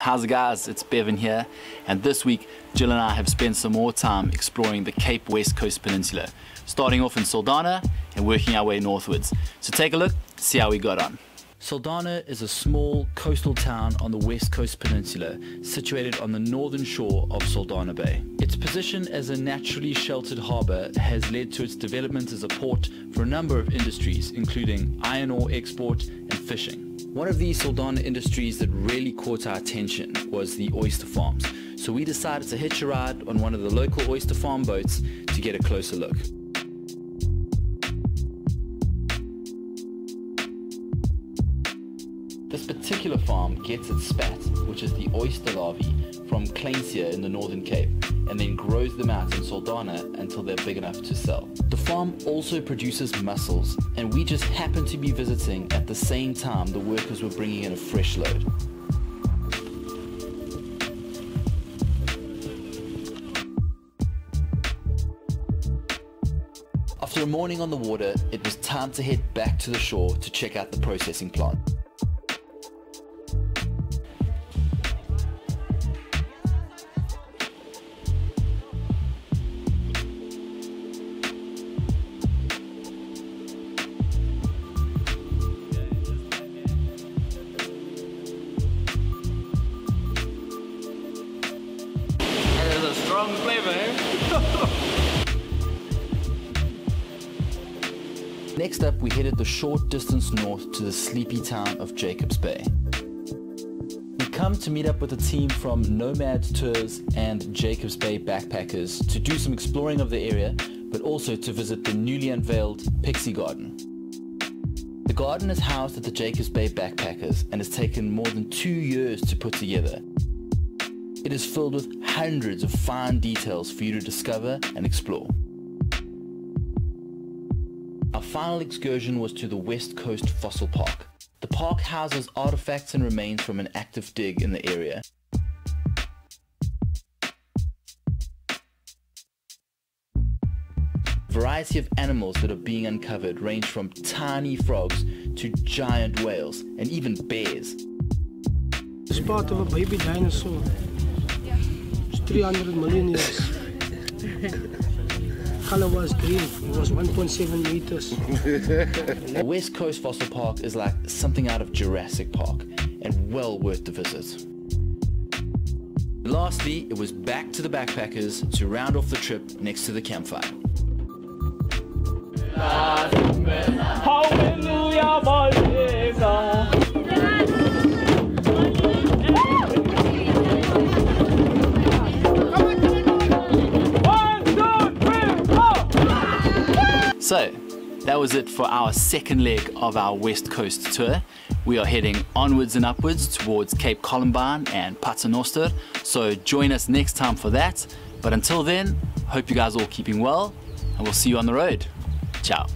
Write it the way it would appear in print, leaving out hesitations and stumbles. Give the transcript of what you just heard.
How's it guys, it's Bevan here, and this week Jill and I have spent some more time exploring the Cape West Coast Peninsula, starting off in Saldanha and working our way northwards. So take a look, see how we got on. Saldanha is a small coastal town on the West Coast Peninsula, situated on the northern shore of Saldanha Bay. Its position as a naturally sheltered harbour has led to its development as a port for a number of industries, including iron ore export and fishing. One of these Saldanha industries that really caught our attention was the oyster farms, so we decided to hitch a ride on one of the local oyster farm boats to get a closer look. This particular farm gets its spat, which is the oyster larvae, from Kleinsia in the Northern Cape, and then grows them out in Saldanha until they're big enough to sell. The farm also produces mussels, and we just happened to be visiting at the same time the workers were bringing in a fresh load. After a morning on the water, it was time to head back to the shore to check out the processing plant. Strong flavor, eh? Next up, we headed the short distance north to the sleepy town of Jacobs Bay. We come to meet up with a team from Nomads Tours and Jacobs Bay Backpackers to do some exploring of the area, but also to visit the newly unveiled Pixie Garden. The garden is housed at the Jacobs Bay Backpackers and has taken more than 2 years to put together. It is filled with hundreds of fine details for you to discover and explore. Our final excursion was to the West Coast Fossil Park. The park houses artifacts and remains from an active dig in the area. The variety of animals that are being uncovered range from tiny frogs to giant whales and even bears. It's part of a baby dinosaur. 300 million years. Color was green. It was 1.7 meters. The West Coast Fossil Park is like something out of Jurassic Park and well worth the visit. Lastly, it was back to the backpackers to round off the trip next to the campfire. So, that was it for our second leg of our West Coast tour. We are heading onwards and upwards towards Cape Columbine and Paternoster, so join us next time for that. But until then, hope you guys are all keeping well, and we'll see you on the road. Ciao.